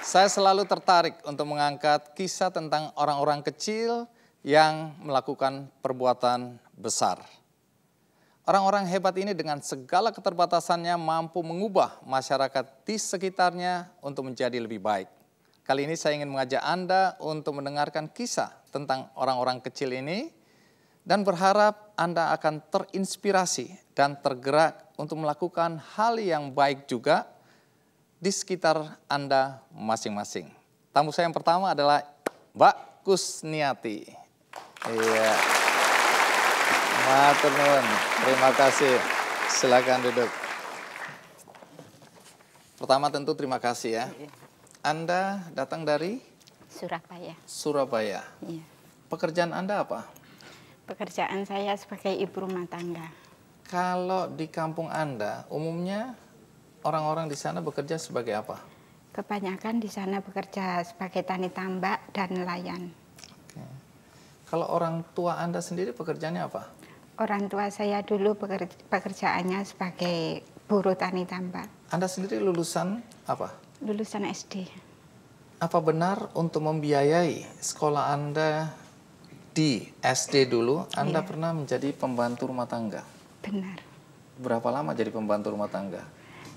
Saya selalu tertarik untuk mengangkat kisah tentang orang-orang kecil yang melakukan perbuatan besar. Orang-orang hebat ini dengan segala keterbatasannya mampu mengubah masyarakat di sekitarnya untuk menjadi lebih baik. Kali ini saya ingin mengajak Anda untuk mendengarkan kisah tentang orang-orang kecil ini dan berharap Anda akan terinspirasi dan tergerak untuk melakukan hal yang baik juga di sekitar Anda masing-masing. Tamu saya yang pertama adalah Mbak Kusniati. Iya. Matur nuwun. Terima kasih. Silakan duduk. Pertama tentu terima kasih ya. Anda datang dari Surabaya. Surabaya. Iya. Pekerjaan Anda apa? Pekerjaan saya sebagai ibu rumah tangga. Kalau di kampung Anda, umumnya orang-orang di sana bekerja sebagai apa? Kebanyakan di sana bekerja sebagai tani tambak dan nelayan. Oke. Kalau orang tua Anda sendiri pekerjaannya apa? Orang tua saya dulu pekerjaannya sebagai buruh tani tambak. Anda sendiri lulusan apa? Lulusan SD. Apa benar untuk membiayai sekolah Anda di SD dulu, Anda Iya. pernah menjadi pembantu rumah tangga? Benar. Berapa lama jadi pembantu rumah tangga?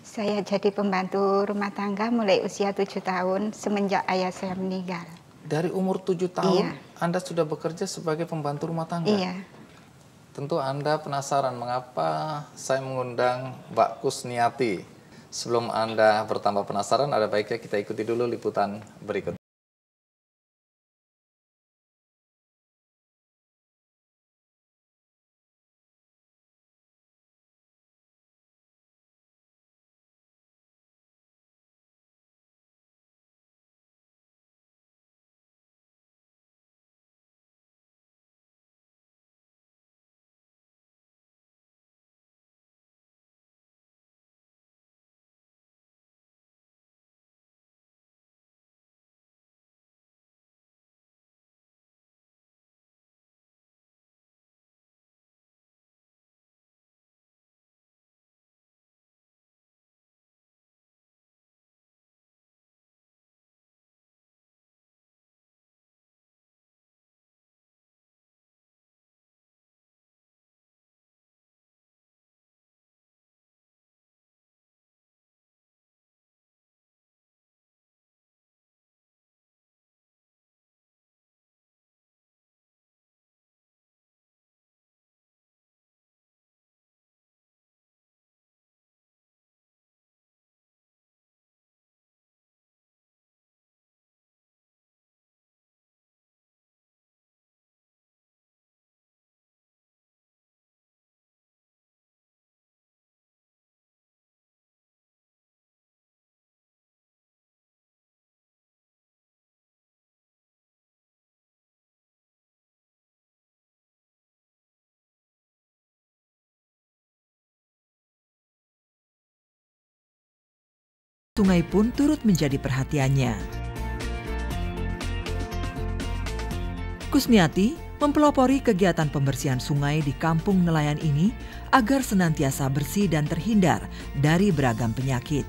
Saya jadi pembantu rumah tangga mulai usia 7 tahun semenjak ayah saya meninggal. Dari umur 7 tahun, Iya. Anda sudah bekerja sebagai pembantu rumah tangga? Iya. Tentu Anda penasaran mengapa saya mengundang Mbak Kusniati. Sebelum Anda bertambah penasaran, ada baiknya kita ikuti dulu liputan berikut. Sungai pun turut menjadi perhatiannya. Kusniati mempelopori kegiatan pembersihan sungai di kampung nelayan ini agar senantiasa bersih dan terhindar dari beragam penyakit.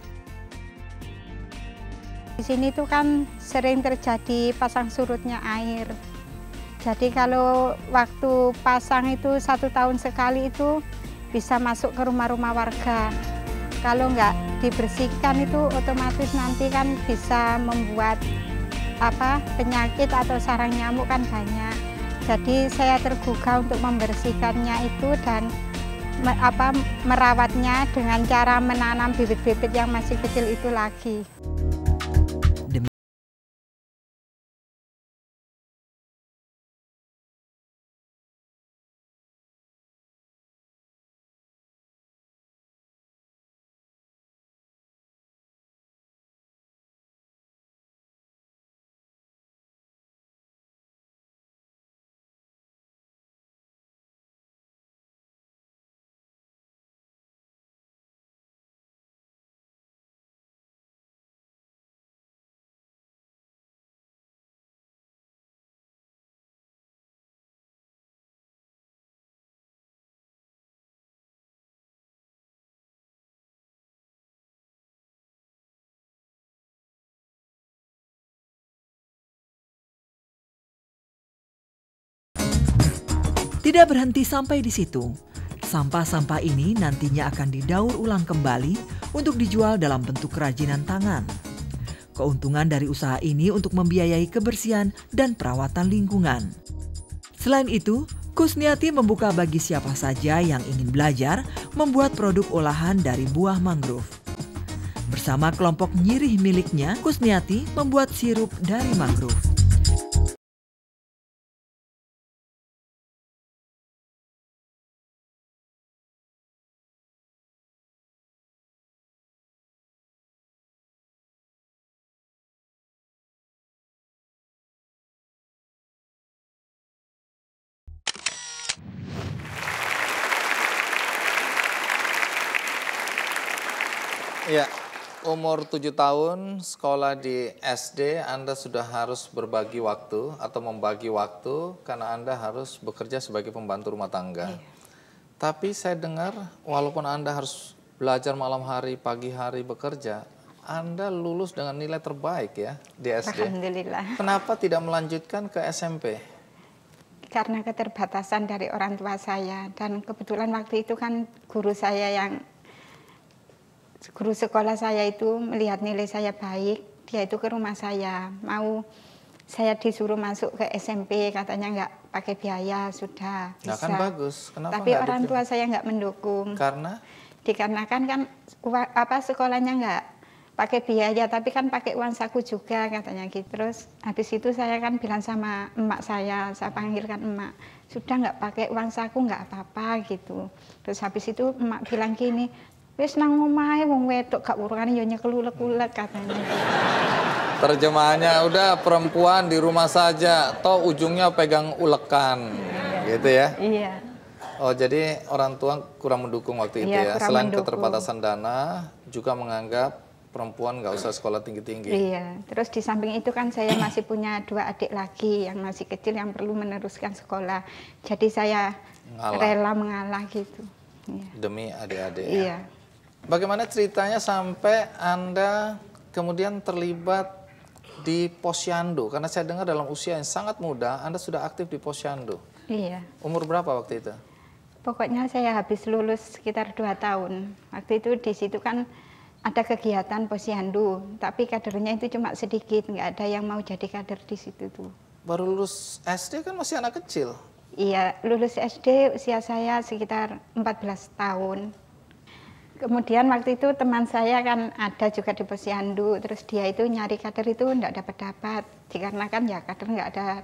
Di sini tuh kan sering terjadi pasang surutnya air. Jadi kalau waktu pasang itu 1 tahun sekali itu bisa masuk ke rumah-rumah warga. Kalau nggak dibersihkan itu otomatis nanti kan bisa membuat penyakit atau sarang nyamuk kan banyak. Jadi saya tergugah untuk membersihkannya itu dan merawatnya dengan cara menanam bibit-bibit yang masih kecil itu lagi. Tidak berhenti sampai di situ. Sampah-sampah ini nantinya akan didaur ulang kembali untuk dijual dalam bentuk kerajinan tangan. Keuntungan dari usaha ini untuk membiayai kebersihan dan perawatan lingkungan. Selain itu, Kusniati membuka bagi siapa saja yang ingin belajar membuat produk olahan dari buah mangrove. Bersama kelompok nyirih miliknya, Kusniati membuat sirup dari mangrove. Ya, umur 7 tahun, sekolah di SD, Anda sudah harus berbagi waktu atau membagi waktu karena Anda harus bekerja sebagai pembantu rumah tangga. Tapi saya dengar walaupun Anda harus belajar malam hari, pagi hari bekerja, Anda lulus dengan nilai terbaik ya di SD. Alhamdulillah. Kenapa tidak melanjutkan ke SMP? Karena keterbatasan dari orang tua saya, dan kebetulan waktu itu kan guru sekolah saya itu melihat nilai saya baik, dia itu ke rumah saya, mau saya disuruh masuk ke SMP, katanya nggak pakai biaya, sudah bisa. Nah kan bagus, kenapa Tapi nggak orang diterima? tua saya nggak mendukung. Karena? Dikarenakan kan sekolahnya nggak pakai biaya, tapi kan pakai uang saku juga, katanya gitu. Terus habis itu saya kan bilang sama emak saya panggilkan emak, sudah nggak pakai uang saku nggak apa-apa gitu. Terus habis itu emak bilang gini, wis nang omahe wong wedok gak urungane yo nyekelulek-ulek, katanya. Terjemahannya udah perempuan di rumah saja, toh ujungnya pegang ulekan, gitu ya? Iya. Oh jadi orang tua kurang mendukung waktu itu Iya, ya? kurang Selain mendukung. keterbatasan dana, juga menganggap perempuan nggak usah sekolah tinggi-tinggi. Iya. Terus di samping itu kan saya masih punya 2 adik lagi yang masih kecil yang perlu meneruskan sekolah. Jadi saya rela mengalah gitu. Iya. Demi adik-adik. Iya. Bagaimana ceritanya sampai Anda kemudian terlibat di Posyandu? Karena saya dengar dalam usia yang sangat muda, Anda sudah aktif di Posyandu. Iya. Umur berapa waktu itu? Pokoknya saya habis lulus sekitar 2 tahun. Waktu itu di situ kan ada kegiatan Posyandu, tapi kadernya itu cuma sedikit, nggak ada yang mau jadi kader di situ tuh. Baru lulus SD kan masih anak kecil. Iya, lulus SD usia saya sekitar 14 tahun. Kemudian waktu itu teman saya kan ada juga di Posyandu, terus dia itu nyari kader itu enggak dapat-dapat, dikarenakan ya kader nggak ada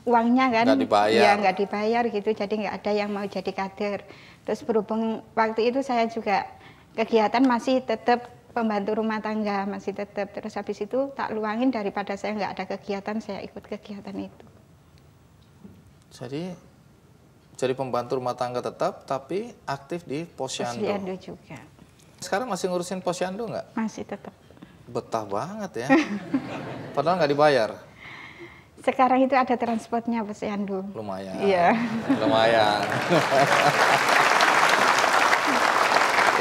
uangnya kan, nggak dibayar. Ya nggak dibayar gitu, jadi nggak ada yang mau jadi kader. Terus berhubung waktu itu saya juga kegiatan masih tetap pembantu rumah tangga, masih tetap, terus habis itu tak luangin daripada saya nggak ada kegiatan, saya ikut kegiatan itu. Jadi pembantu rumah tangga tetap, tapi aktif di Posyandu. Posyandu juga. Sekarang masih ngurusin Posyandu nggak? Masih tetap. Betah banget ya. Padahal nggak dibayar. Sekarang itu ada transportnya Posyandu. Lumayan. Iya. Lumayan.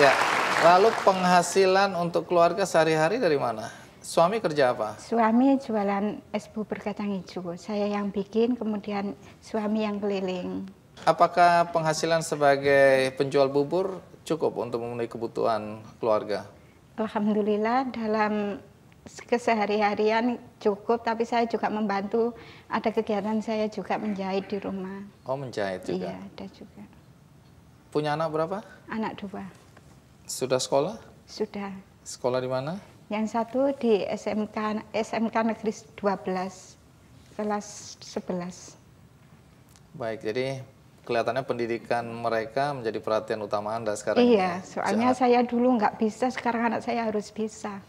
Ya. Lalu penghasilan untuk keluarga sehari-hari dari mana? Suami kerja apa? Suami jualan es bubur kacang hijau. Saya yang bikin, kemudian suami yang keliling. Apakah penghasilan sebagai penjual bubur cukup untuk memenuhi kebutuhan keluarga? Alhamdulillah dalam kesehari-harian cukup, tapi saya juga membantu, ada kegiatan saya juga menjahit di rumah. Oh, menjahit juga? Iya, ada juga. Punya anak berapa? Anak 2. Sudah sekolah? Sudah. Sekolah di mana? Yang satu di SMK Negeri 12, kelas 11. Baik, jadi kelihatannya pendidikan mereka menjadi perhatian utama Anda sekarang. Iya, ya? soalnya saya dulu nggak bisa, sekarang anak saya harus bisa.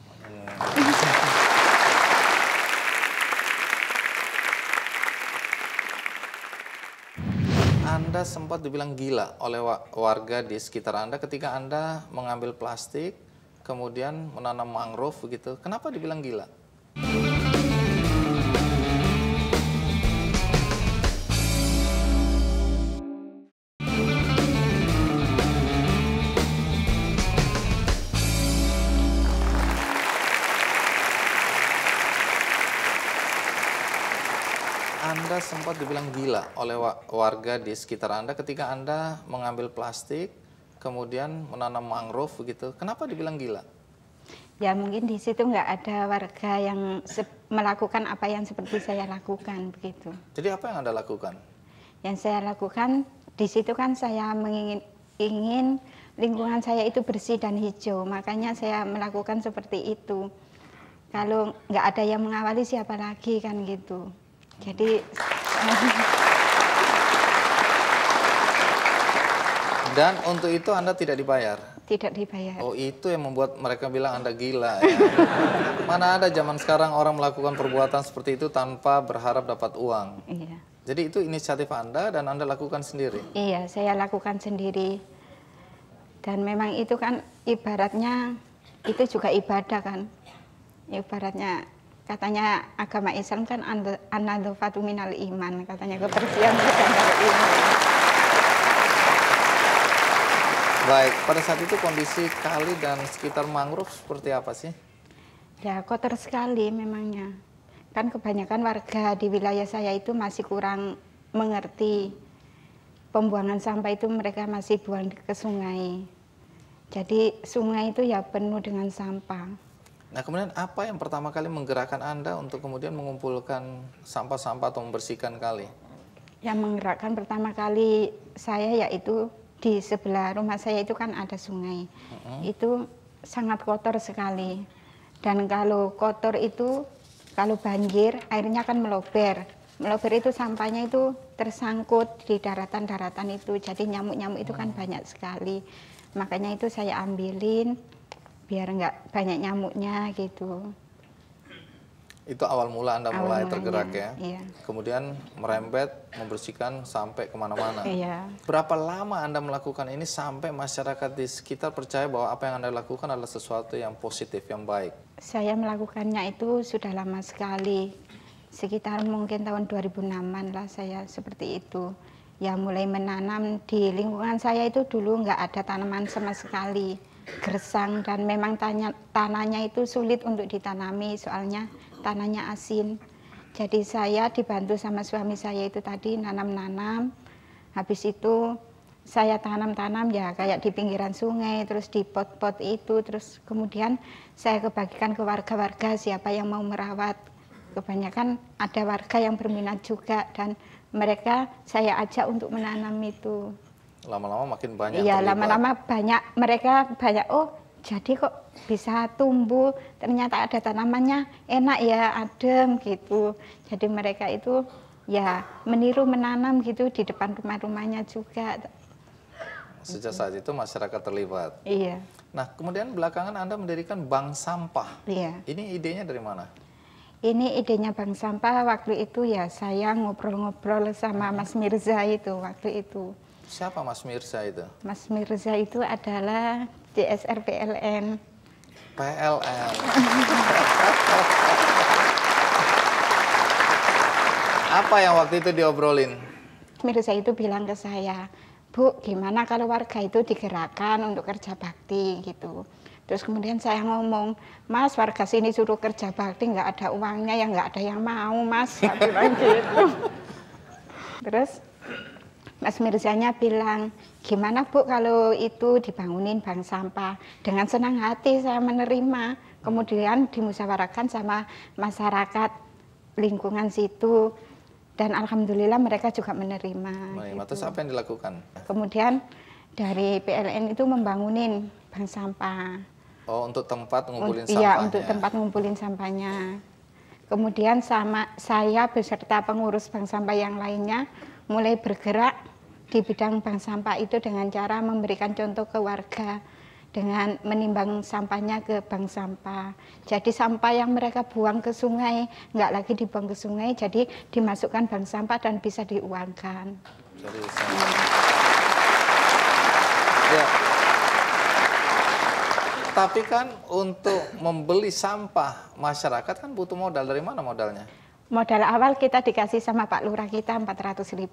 Anda sempat dibilang gila oleh warga di sekitar Anda ketika Anda mengambil plastik, kemudian menanam mangrove begitu. Kenapa dibilang gila? Anda sempat dibilang gila oleh warga di sekitar Anda ketika Anda mengambil plastik, kemudian menanam mangrove begitu. Kenapa dibilang gila? Ya mungkin di situ nggak ada warga yang melakukan apa yang seperti saya lakukan begitu. Jadi apa yang Anda lakukan? Yang saya lakukan di situ kan saya ingin lingkungan saya itu bersih dan hijau, makanya saya melakukan seperti itu. Kalau nggak ada yang mengawali siapa lagi kan gitu. Jadi dan untuk itu Anda tidak dibayar? tidak dibayar. Oh, itu yang membuat mereka bilang Anda gila ya. Mana ada zaman sekarang orang melakukan perbuatan seperti itu tanpa berharap dapat uang. Iya. Jadi itu inisiatif Anda dan Anda lakukan sendiri? Iya, saya lakukan sendiri. Dan memang itu kan ibaratnya itu juga ibadah kan. Ibaratnya katanya agama Islam kan an-nadhafatu minal iman, katanya kebersihan bukan dari iman. Baik, pada saat itu kondisi kali dan sekitar mangrove seperti apa sih? Ya kotor sekali memangnya. Kan kebanyakan warga di wilayah saya itu masih kurang mengerti. Pembuangan sampah itu mereka masih buang ke sungai. Jadi sungai itu ya penuh dengan sampah. Nah, kemudian apa yang pertama kali menggerakkan Anda untuk kemudian mengumpulkan sampah-sampah atau membersihkan kali? Yang menggerakkan pertama kali saya yaitu di sebelah rumah saya itu kan ada sungai. Itu sangat kotor sekali. Dan kalau kotor itu, kalau banjir, airnya kan melober. Melober itu sampahnya itu tersangkut di daratan-daratan itu. Jadi nyamuk-nyamuk itu kan banyak sekali. Makanya itu saya ambilin biar nggak banyak nyamuknya gitu. Itu awal mula Anda mulai tergerak ya? Iya. Kemudian merembet, membersihkan sampai kemana-mana. Iya. Berapa lama Anda melakukan ini sampai masyarakat di sekitar percaya bahwa apa yang Anda lakukan adalah sesuatu yang positif, yang baik? Saya melakukannya itu sudah lama sekali. Sekitar mungkin tahun 2006-an lah saya seperti itu. Ya mulai menanam di lingkungan saya itu dulu nggak ada tanaman sama sekali. Gersang dan memang tanahnya itu sulit untuk ditanami soalnya tanahnya asin. Jadi saya dibantu sama suami saya itu tadi nanam-nanam. Habis itu saya tanam-tanam ya kayak di pinggiran sungai, terus di pot-pot itu, terus kemudian saya kebagikan ke warga-warga siapa yang mau merawat. Kebanyakan ada warga yang berminat juga dan mereka saya ajak untuk menanam itu. Lama-lama makin banyak Iya, terlibat. lama-lama mereka banyak, oh jadi kok bisa tumbuh, ternyata ada tanamannya, enak ya, adem gitu. Jadi mereka itu ya meniru menanam gitu di depan rumah-rumahnya juga. Sejak saat itu masyarakat terlibat. Iya. Nah, kemudian belakangan Anda mendirikan bank sampah. Iya. Ini idenya dari mana? Ini idenya bank sampah waktu itu ya saya ngobrol-ngobrol sama Mas Mirza itu waktu itu. Siapa Mas Mirza itu? Mas Mirza itu adalah CSR PLN. PLN. Apa yang waktu itu diobrolin? Mirza itu bilang ke saya, Bu, gimana kalau warga itu digerakkan untuk kerja bakti gitu. Terus kemudian saya ngomong, Mas warga sini suruh kerja bakti nggak ada uangnya, ya nggak ada yang mau Mas. Saya bilang gitu. Terus Mas Mirzanya bilang, gimana Bu kalau itu dibangunin bank sampah? Dengan senang hati saya menerima. Kemudian dimusyawarahkan sama masyarakat lingkungan situ. Dan alhamdulillah mereka juga menerima. Gitu. Terus apa yang dilakukan? Kemudian dari PLN itu membangunin bank sampah. Oh, untuk tempat ngumpulin sampahnya? Iya, untuk tempat ngumpulin sampahnya. Kemudian sama saya beserta pengurus bank sampah yang lainnya mulai bergerak di bidang bank sampah itu dengan cara memberikan contoh ke warga dengan menimbang sampahnya ke bank sampah. Jadi sampah yang mereka buang ke sungai nggak lagi dibuang ke sungai, jadi dimasukkan bank sampah dan bisa diuangkan. Jadi ya. Tapi kan untuk membeli sampah masyarakat kan butuh modal. Dari mana modalnya? Modal awal kita dikasih sama Pak Lurah kita 400.000.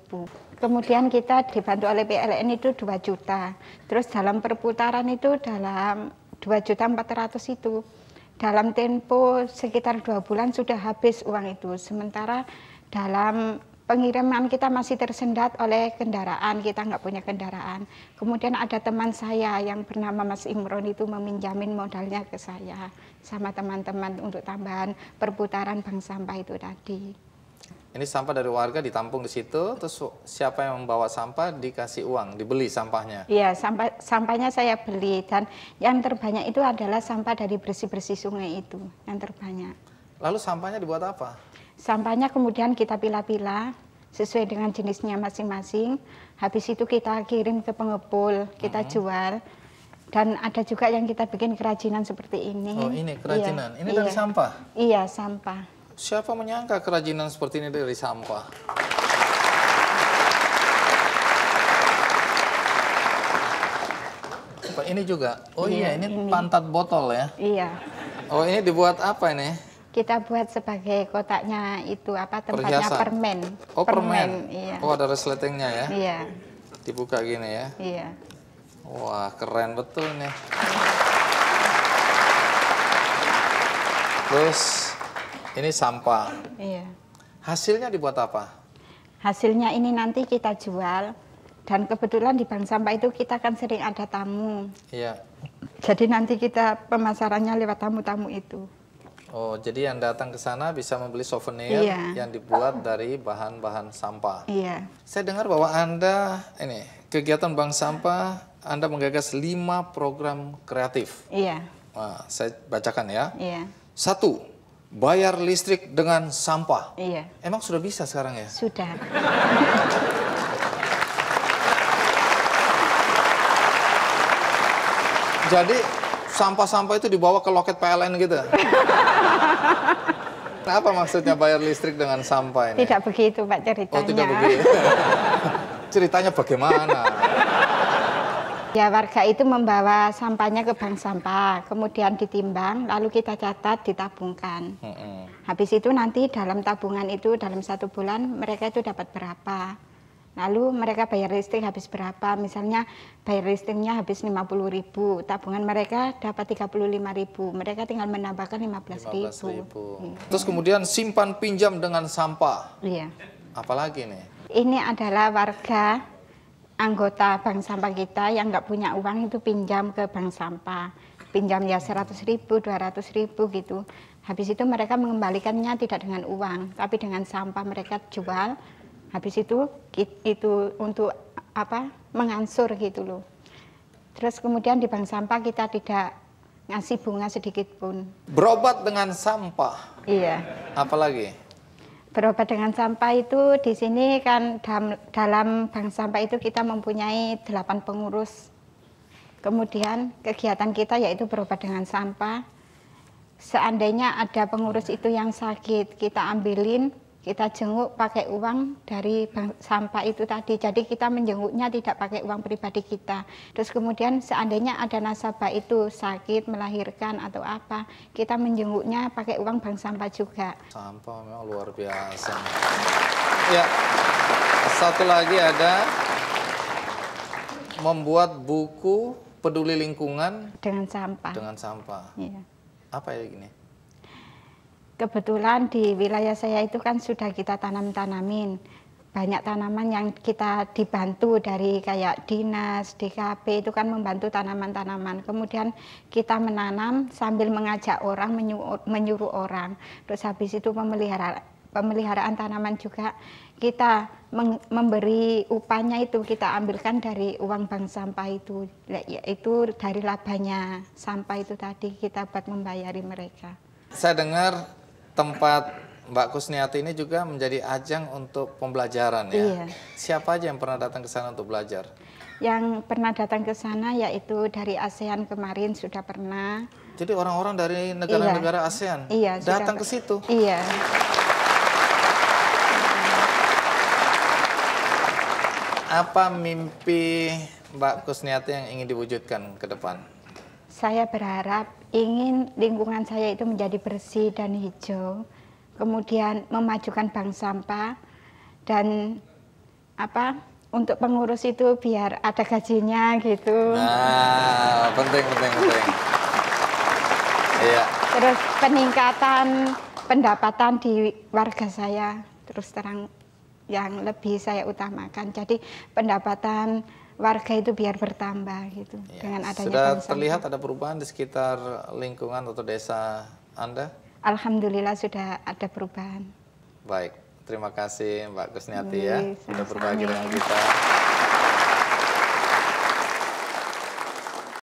Kemudian kita dibantu oleh PLN itu 2 juta. Terus dalam perputaran itu dalam 2.400.000 itu. Dalam tempo sekitar 2 bulan sudah habis uang itu. Sementara dalam pengiriman kita masih tersendat oleh kendaraan, kita nggak punya kendaraan. Kemudian ada teman saya yang bernama Mas Imron itu meminjamin modalnya ke saya sama teman-teman untuk tambahan perputaran bank sampah itu tadi. Ini sampah dari warga ditampung di situ, terus siapa yang membawa sampah dikasih uang, dibeli sampahnya? Iya, sampahnya saya beli, dan yang terbanyak itu adalah sampah dari bersih-bersih sungai itu, yang terbanyak. Lalu sampahnya dibuat apa? Sampahnya kemudian kita pilah-pilah sesuai dengan jenisnya masing-masing. Habis itu kita kirim ke pengepul, kita jual. Dan ada juga yang kita bikin kerajinan seperti ini. Oh, ini kerajinan. Iya, Ini dari sampah? Iya, sampah. Siapa menyangka kerajinan seperti ini dari sampah? Ini juga? Oh iya, ini pantat botol ya? Iya. Oh, ini dibuat apa ini? Kita buat sebagai kotaknya itu apa, tempatnya Perhiasan. permen. Oh, permen. Iya. Oh, ada resletingnya ya? Iya. Dibuka gini ya? Iya. Wah, keren betul nih. Terus ini sampah. Iya. Hasilnya dibuat apa? Hasilnya ini nanti kita jual, dan kebetulan di bank sampah itu kita kan sering ada tamu. Iya. Jadi nanti kita pemasarannya lewat tamu-tamu itu. Oh, jadi yang datang ke sana bisa membeli souvenir yang dibuat dari bahan-bahan sampah. Iya. Saya dengar bahwa Anda ini kegiatan bank sampah, Anda menggagas 5 program kreatif. Iya. Nah, saya bacakan ya. Iya. 1. Bayar listrik dengan sampah. Iya. Emang sudah bisa sekarang ya? Sudah. Jadi sampah-sampah itu dibawa ke loket PLN gitu? Nah, apa maksudnya bayar listrik dengan sampah ini? Tidak begitu Pak ceritanya. Oh, tidak begitu. Ceritanya bagaimana? Ya, warga itu membawa sampahnya ke bank sampah, kemudian ditimbang, lalu kita catat, ditabungkan. Habis itu nanti dalam tabungan itu dalam 1 bulan mereka itu dapat berapa. Lalu mereka bayar listrik habis berapa, misalnya bayar listriknya habis 50.000, tabungan mereka dapat 35.000, mereka tinggal menambahkan 15.000. Terus kemudian simpan pinjam dengan sampah. Iya. Apalagi nih? Ini adalah warga anggota bank sampah kita yang nggak punya uang itu pinjam ke bank sampah. Pinjam ya 100.000, 200.000 gitu. Habis itu mereka mengembalikannya tidak dengan uang, tapi dengan sampah mereka jual. Habis itu untuk apa? Mengansur gitu loh. Terus kemudian di bank sampah kita tidak ngasih bunga sedikit pun. Berobat dengan sampah. Iya. Apalagi? Berobat dengan sampah itu di sini kan dalam bank sampah itu kita mempunyai 8 pengurus. Kemudian kegiatan kita yaitu berobat dengan sampah. Seandainya ada pengurus itu yang sakit, kita ambilin, kita jenguk pakai uang dari bank sampah itu tadi. Jadi kita menjenguknya tidak pakai uang pribadi kita. Terus kemudian seandainya ada nasabah itu sakit, melahirkan atau apa, kita menjenguknya pakai uang bank sampah juga. Sampah memang luar biasa. Ya, satu lagi ada membuat buku peduli lingkungan Dengan sampah. dengan sampah. Iya. Apa ya gini? Kebetulan di wilayah saya itu kan sudah kita tanam-tanamin. Banyak tanaman yang kita dibantu dari kayak dinas, DKP itu kan membantu tanaman-tanaman. Kemudian kita menanam sambil mengajak orang, menyuruh orang. Terus habis itu pemeliharaan tanaman juga kita memberi upahnya itu kita ambilkan dari uang bank sampah itu. Yaitu dari labanya sampah itu tadi kita buat membayari mereka. Saya dengar tempat Mbak Kusniati ini juga menjadi ajang untuk pembelajaran ya. Iya. Siapa aja yang pernah datang ke sana untuk belajar? Yang pernah datang ke sana yaitu dari ASEAN kemarin sudah pernah. Jadi orang-orang dari negara-negara ASEAN datang ke situ? Iya. Apa mimpi Mbak Kusniati yang ingin diwujudkan ke depan? Saya berharap ingin lingkungan saya itu menjadi bersih dan hijau. Kemudian memajukan bank sampah dan untuk pengurus itu biar ada gajinya gitu. Nah, penting. Iya. Terus peningkatan pendapatan di warga saya terus terang yang lebih saya utamakan. Jadi pendapatan warga itu biar bertambah gitu dengan adanya Sudah bank terlihat sampah. ada perubahan di sekitar lingkungan atau desa Anda? Alhamdulillah sudah ada perubahan. Baik, terima kasih Mbak Kusniati ya, sudah Sama-sama. berbagi dengan kita.